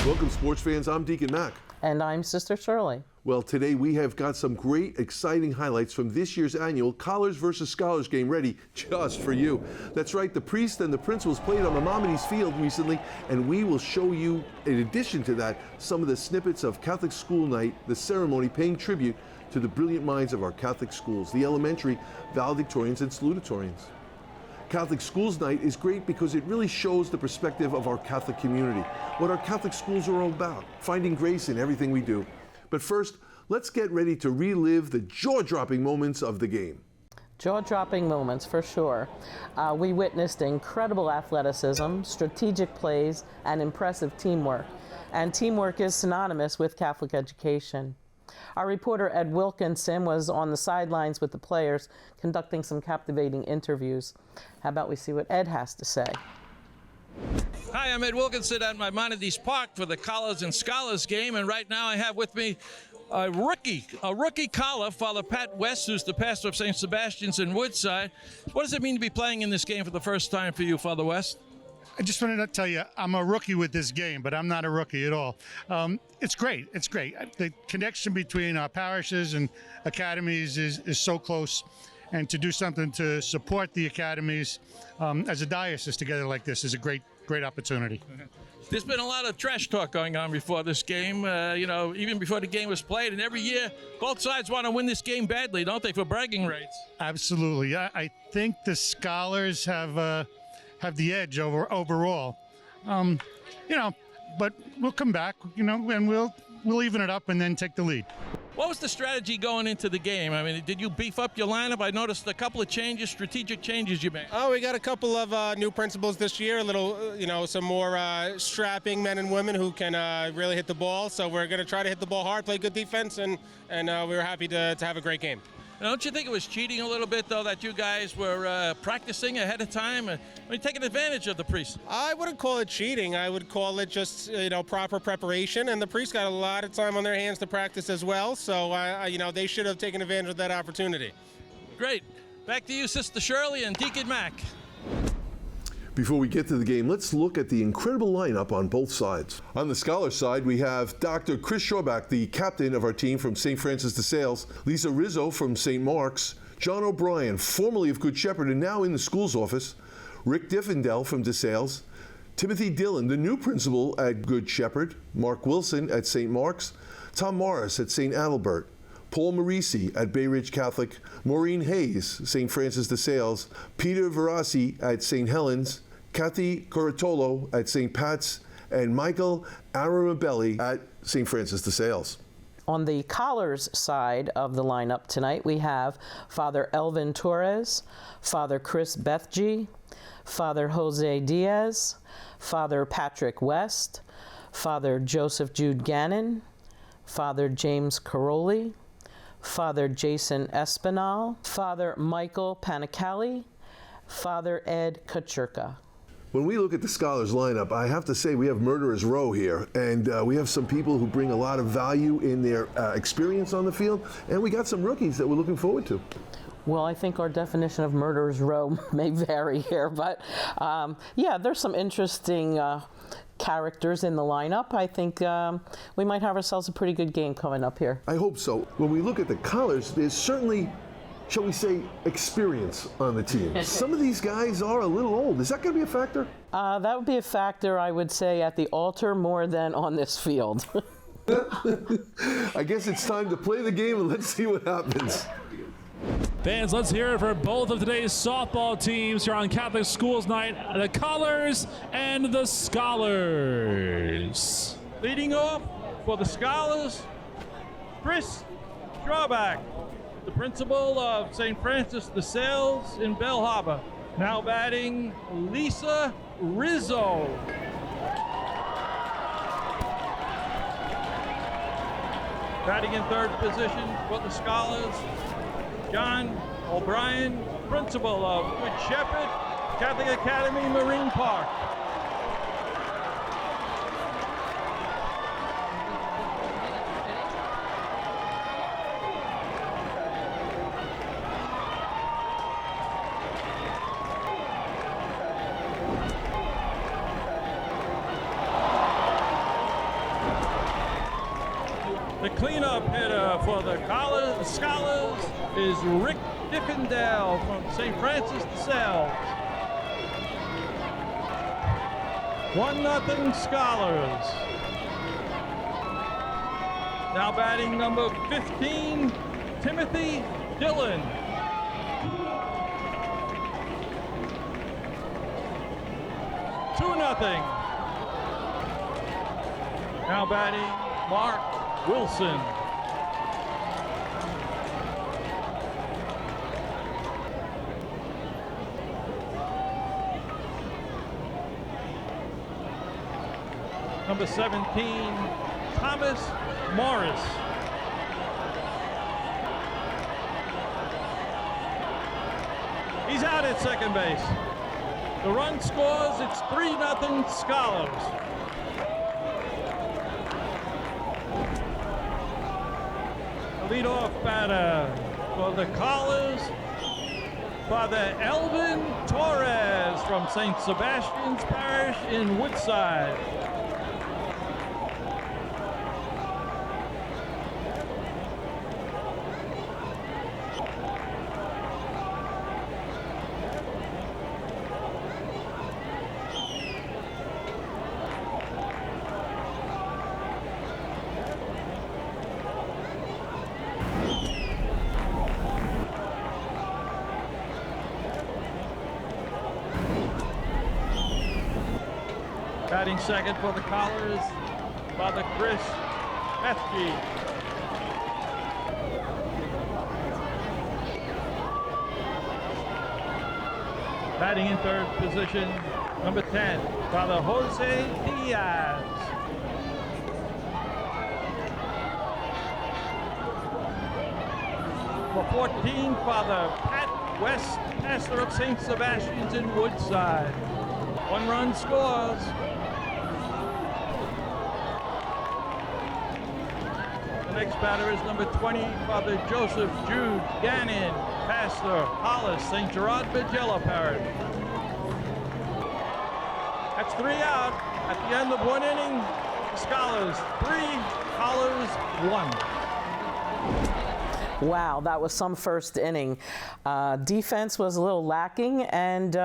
Welcome, sports fans. I'm Deacon Mac. And I'm Sister Shirley. Well, today we have got some great, exciting highlights from this year's annual Collars versus Scholars game ready just for you. That's right, the priest and the principals played on Maimonides Field recently, and we will show you, in addition to that, some of the snippets of Catholic School Night, the ceremony paying tribute to the brilliant minds of our Catholic schools, the elementary valedictorians and salutatorians. Catholic Schools Night is great because it really shows the perspective of our Catholic community, what our Catholic schools are all about, finding grace in everything we do. But first, let's get ready to relive the jaw-dropping moments of the game. Jaw-dropping moments, for sure. We witnessed incredible athleticism, strategic plays, and impressive teamwork. And teamwork is synonymous with Catholic education. Our reporter Ed Wilkinson was on the sidelines with the players, conducting some captivating interviews. How about we see what Ed has to say? Hi, I'm Ed Wilkinson at Maimonides Park for the Collars and Scholars game, and right now I have with me a rookie caller, Father Pat West, who's the pastor of St. Sebastian's in Woodside. What does it mean to be playing in this game for the first time for you, Father West? I just wanted to tell you, I'm a rookie with this game, but I'm not a rookie at all. It's great. It's great. The connection between our parishes and academies is so close. And to do something to support the academies as a diocese together like this is a great opportunity. There's been a lot of trash talk going on before this game, even before the game was played. And every year, both sides want to win this game badly, don't they, for bragging rights? Absolutely. I think the Scholars have the edge overall. But we'll come back, and we'll even it up and then take the lead. What was the strategy going into the game? I mean, did you beef up your lineup? I noticed a couple of changes, strategic changes you made. Oh, we got a couple of new principals this year, a little, some more strapping men and women who can really hit the ball. So we're going to try to hit the ball hard, play good defense, and we were happy to have a great game. Don't you think it was cheating a little bit, though, that you guys were practicing ahead of time? Taking advantage of the priest? I wouldn't call it cheating. I would call it just, proper preparation. And the priest got a lot of time on their hands to practice as well. So, they should have taken advantage of that opportunity. Great. Back to you, Sister Shirley and Deacon Mac. Before we get to the game, let's look at the incredible lineup on both sides. On the Scholar side, we have Dr. Chris Shawback, the captain of our team from St. Francis de Sales, Lisa Rizzo from St. Mark's, John O'Brien, formerly of Good Shepherd and now in the school's office, Rick Diffendell from de Sales, Timothy Dillon, the new principal at Good Shepherd, Mark Wilson at St. Mark's, Tom Morris at St. Adalbert, Paul Marisi at Bay Ridge Catholic, Maureen Hayes, St. Francis de Sales, Peter Verassi at St. Helens, Kathy Corritolo at St. Pat's, and Michael Aramabelli at St. Francis de Sales. On the Collars side of the lineup tonight, we have Father Elvin Torres, Father Chris Bethgy, Father Jose Diaz, Father Patrick West, Father Joseph Jude Gannon, Father James Caroli, Father Jason Espinal, Father Michael Panicali, Father Ed Kachurka. When we look at the Scholars lineup, I have to say we have murderers row here, and we have some people who bring a lot of value in their experience on the field, and we got some rookies that we're looking forward to. Well, I think our definition of murderers row may vary here, but there's some interesting characters in the lineup. I think we might have ourselves a pretty good game coming up here. I hope so. When we look at the Collars, there's certainly, shall we say, experience on the team. Some of these guys are a little old. Is that going to be a factor? That would be a factor, I would say, at the altar more than on this field. I guess it's time to play the game and let's see what happens. Fans, let's hear it for both of today's softball teams here on Catholic Schools Night, the Collars and the Scholars. Leading off for the Scholars, Chris Shawback, the principal of St. Francis de Sales in Bell Harbor. Now batting, Lisa Rizzo. Batting in third position for the Scholars, John O'Brien, principal of Good Shepherd, Catholic Academy, Marine Park. cleanup hitter for the Scholars is Rick Dickendale from St. Francis de Sales. 1-0 Scholars. Now batting number 15, Timothy Dillon. Two nothing. Now batting Mark Wilson. Number 17, Thomas Morris. He's out at second base. The run scores, it's 3-0 Scholars. The leadoff batter for the Collars, Father Elvin Torres from St. Sebastian's Parish in Woodside. Batting second for the Collars, Father Chris Bethke. Batting in third position, number 10, Father Jose Diaz. For 14, Father Pat West, pastor of St. Sebastian's in Woodside. 1 run scores. The next batter is number 20, Father Joseph Jude Gannon, pastor, Hollis, St. Gerard Vigilla Parish. That's 3 out. At the end of 1 inning, Scholars 3, Collars 1. Wow, that was some first inning. Defense was a little lacking and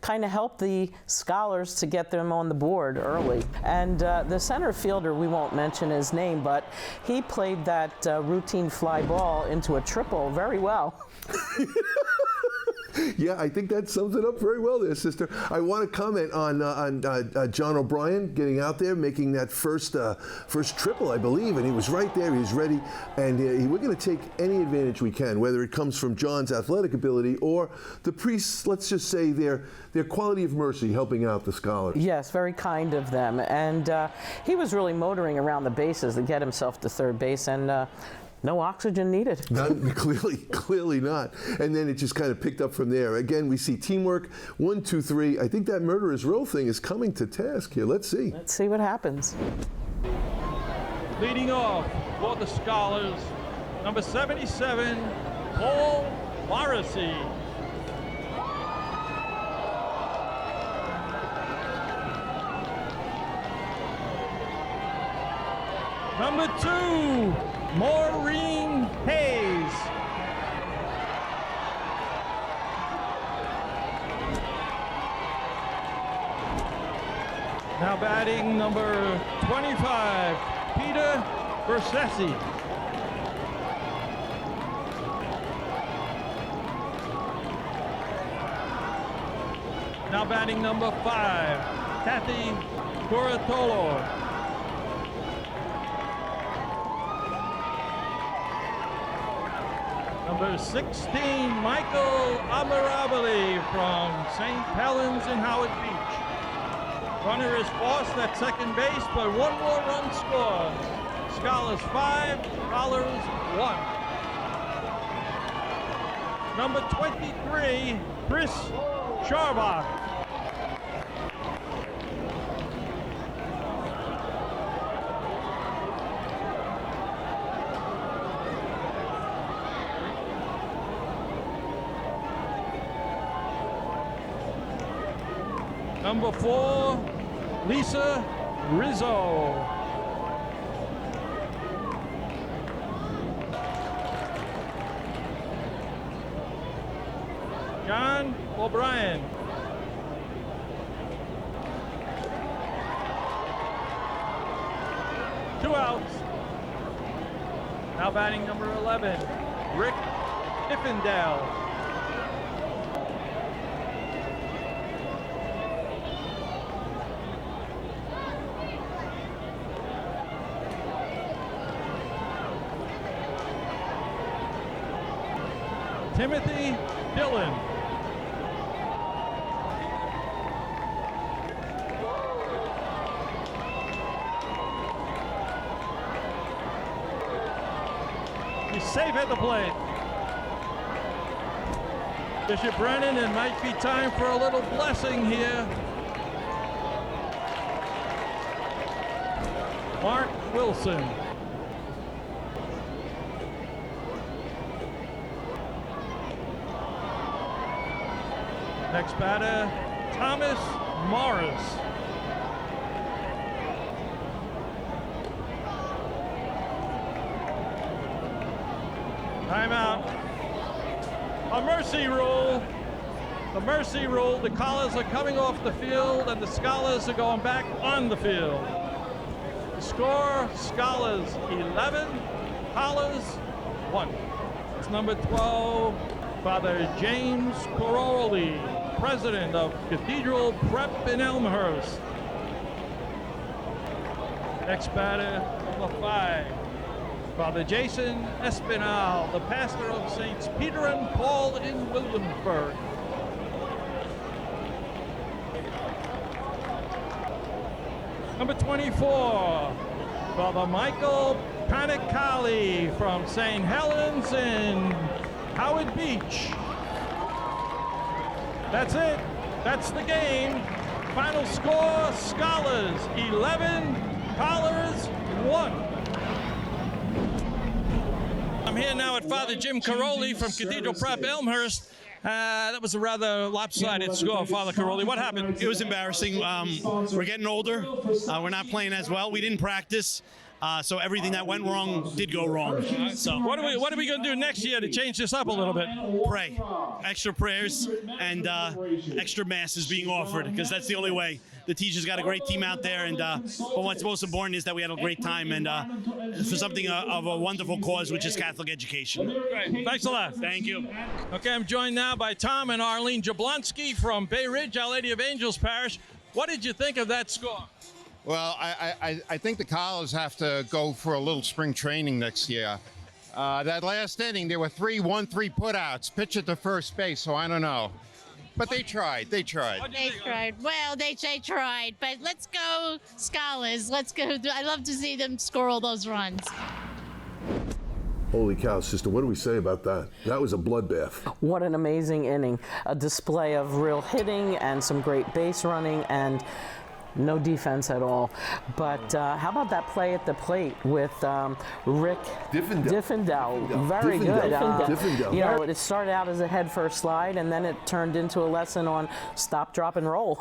kind of helped the Scholars to get them on the board early. And the center fielder, we won't mention his name, but he played that routine fly ball into a triple very well. Yeah, I think that sums it up very well there, sister. I want to comment on John O'Brien getting out there, making that first triple, I believe, and he was right there. He was ready, and we're going to take any advantage we can, whether it comes from John's athletic ability or the priests, let's just say their quality of mercy helping out the Scholars. Yes, very kind of them. And he was really motoring around the bases to get himself to third base, and no oxygen needed. Clearly not. And then it just kind of picked up from there. Again, we see teamwork, 1, 2, 3. I think that murderer's row thing is coming to task here. Let's see. Let's see what happens. Leading off for the Scholars, number 77, Paul Morrissey. Number 2, Maureen Hayes. Now batting number 25, Peter Bersessi. Now batting number 5, Kathy Curatolo. Number 16, Michael Amirabili from St. Helens in Howard Beach. Runner is forced at second base, but 1 more run scores. Scholars 5, Collars 1. Number 23, Chris Charbach. Number 4, Lisa Rizzo. John O'Brien. Two outs. Now batting number 11, Rick Iffendale. Timothy Dillon. He's safe at the plate. Bishop Brennan, it might be time for a little blessing here. Mark Wilson. Next batter, Thomas Morris. Timeout. A mercy rule. The mercy rule. The Collars are coming off the field and the Scholars are going back on the field. The score, Scholars 11, Collars 1. It's number 12, Father James Coroli, president of Cathedral Prep in Elmhurst. Next batter, number 5, Father Jason Espinal, the pastor of Saints Peter and Paul in Williamsburg. Number 24, Father Michael Panicali from St. Helens in Howard Beach. That's it. That's the game. Final score, Scholars 11, Collars 1. I'm here now at Father Jim Caroli from Cathedral Prep Elmhurst. That was a rather lopsided score, Father Caroli. What happened? It was embarrassing. We're getting older. We're not playing as well. We didn't practice. So everything that went wrong did go wrong. So what are we going to do next year to change this up a little bit? Pray. Extra prayers and extra masses being offered, because that's the only way. The teachers got a great team out there, and but what's most important is that we had a great time and for something of a wonderful cause, which is Catholic education. Great. Thanks a lot. Thank you. Okay, I'm joined now by Tom and Arlene Jablonski from Bay Ridge, Our Lady of Angels Parish. What did you think of that score? Well, I think the Collars have to go for a little spring training next year. That last inning, there were 3 1-3 putouts, pitch at the first base, so I don't know. But they tried. They tried. They tried. Well, they tried. But let's go Scholars. Let's go. I love to see them score all those runs. Holy cow, sister, what do we say about that? That was a bloodbath. What an amazing inning. A display of real hitting and some great base running and no defense at all. But how about that play at the plate with Rick Diffendale? Very good. Diffendale. You know, it started out as a head-first slide, and then it turned into a lesson on stop, drop, and roll.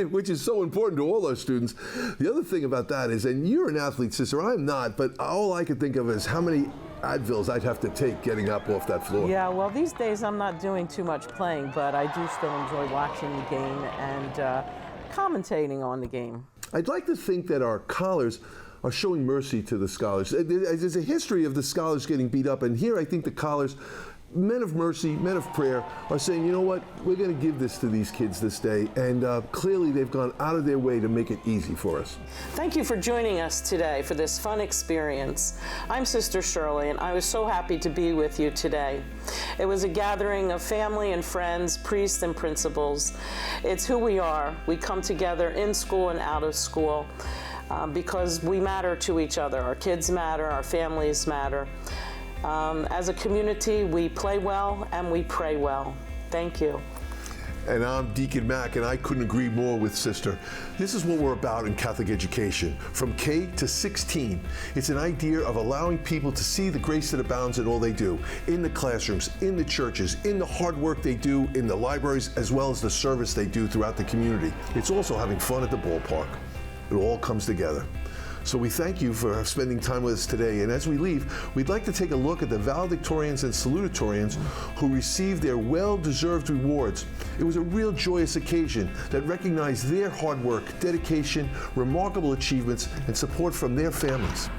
Which is so important to all our students. The other thing about that is, and you're an athlete, sister, I'm not, but all I could think of is how many Advils I'd have to take getting up off that floor. Yeah, well, these days I'm not doing too much playing, but I do still enjoy watching the game and commentating on the game. I'd like to think that our Collars are showing mercy to the Scholars. There's a history of the Scholars getting beat up, and here I think the Collars, men of mercy, men of prayer, are saying, you know what, we're going to give this to these kids this day, and clearly they've gone out of their way to make it easy for us. Thank you for joining us today for this fun experience. I'm Sister Shirley, and I was so happy to be with you today. It was a gathering of family and friends, priests and principals. It's who we are. We come together in school and out of school because we matter to each other. Our kids matter, our families matter. As a community, we play well and we pray well. Thank you. And I'm Deacon Mack, and I couldn't agree more with Sister. This is what we're about in Catholic education, from K to 16. It's an idea of allowing people to see the grace that abounds in all they do, in the classrooms, in the churches, in the hard work they do in the libraries, as well as the service they do throughout the community. It's also having fun at the ballpark. It all comes together. So we thank you for spending time with us today. And as we leave, we'd like to take a look at the valedictorians and salutatorians who received their well-deserved rewards. It was a real joyous occasion that recognized their hard work, dedication, remarkable achievements, and support from their families.